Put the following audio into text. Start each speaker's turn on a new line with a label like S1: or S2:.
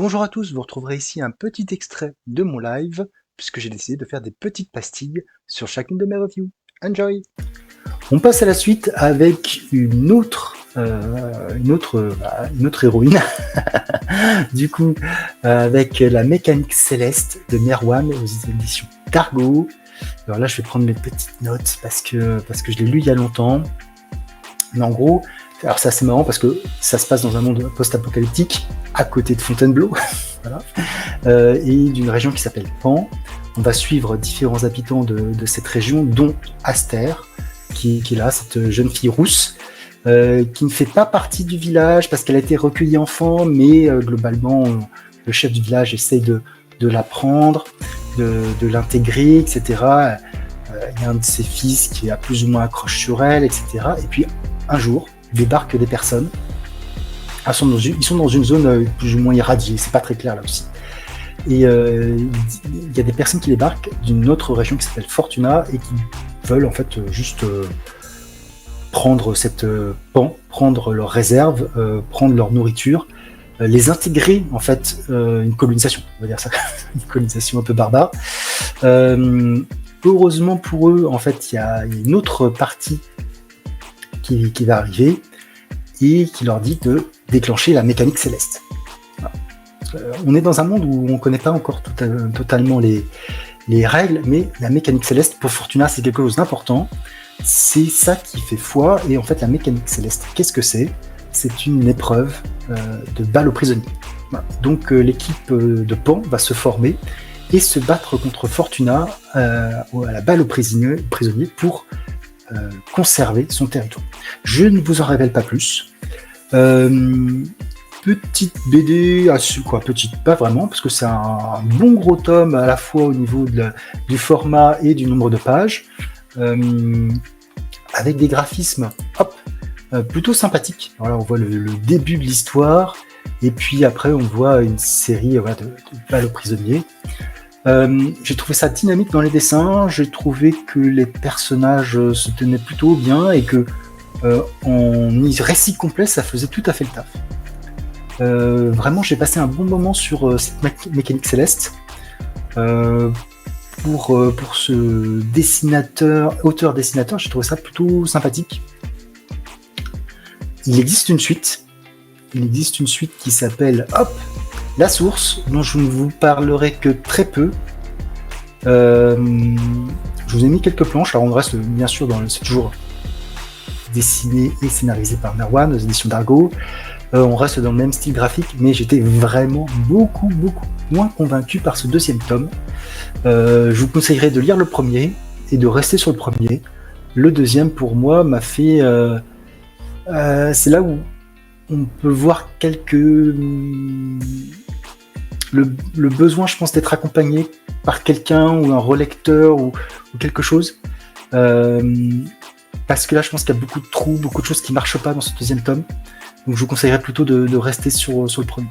S1: Bonjour à tous, vous retrouverez ici un petit extrait de mon live, puisque j'ai décidé de faire des petites pastilles sur chacune de mes reviews. Enjoy! On passe à la suite avec une autre héroïne, du coup, avec la mécanique céleste de Merwan aux éditions Dargo. Alors là, je vais prendre mes petites notes parce que je l'ai lu il y a longtemps. Mais en gros, alors c'est assez marrant parce que ça se passe dans un monde post-apocalyptique à côté de Fontainebleau, voilà, et d'une région qui s'appelle Pan. On va suivre différents habitants de cette région, dont Aster, qui est là, cette jeune fille rousse, qui ne fait pas partie du village parce qu'elle a été recueillie enfant, mais globalement, le chef du village essaye de la prendre, de l'intégrer, etc. Il y a un de ses fils qui a plus ou moins accroche sur elle, etc. Et puis, un jour, débarquent des personnes. Ils sont dans une zone plus ou moins irradiée, c'est pas très clair là aussi. Et il y a des personnes qui débarquent d'une autre région qui s'appelle Fortuna et qui veulent en fait juste prendre cette pan, prendre leurs réserves, prendre leur nourriture, les intégrer en fait, une colonisation, on va dire ça, une colonisation un peu barbare. Heureusement pour eux, en fait, il y a une autre partie qui va arriver et qui leur dit de déclencher la mécanique céleste. Voilà. On est dans un monde où on ne connaît pas encore totalement les règles, mais la mécanique céleste, pour Fortuna, c'est quelque chose d'important. C'est ça qui fait foi, et en fait, la mécanique céleste, qu'est-ce que c'est ? C'est une épreuve de balle aux prisonniers. Voilà. Donc, l'équipe de Pan va se former et se battre contre Fortuna à la balle aux prisonniers pour conserver son territoire. Je ne vous en révèle pas plus. Petite BD, petite, pas vraiment, parce que c'est un bon gros tome à la fois au niveau du format et du nombre de pages, avec des graphismes plutôt sympathiques. Voilà, on voit le début de l'histoire, et puis après on voit une série de balles aux prisonniers. J'ai trouvé ça dynamique dans les dessins, j'ai trouvé que les personnages se tenaient plutôt bien et que en récit complet ça faisait tout à fait le taf. Vraiment j'ai passé un bon moment sur cette mécanique céleste. Pour ce auteur-dessinateur, j'ai trouvé ça plutôt sympathique. Il existe une suite qui s'appelle La Source, dont je ne vous parlerai que très peu. Je vous ai mis quelques planches, alors on reste bien sûr c'est toujours dessiné et scénarisé par Merwan aux éditions Dargo. On reste dans le même style graphique, mais j'étais vraiment beaucoup moins convaincu par ce deuxième tome. Je vous conseillerais de lire le premier et de rester sur le premier. Le deuxième, pour moi, m'a fait... c'est là où on peut voir le besoin, je pense, d'être accompagné par quelqu'un ou un relecteur ou quelque chose. Parce que là, je pense qu'il y a beaucoup de trous, beaucoup de choses qui ne marchent pas dans ce deuxième tome. Donc je vous conseillerais plutôt de rester sur le premier.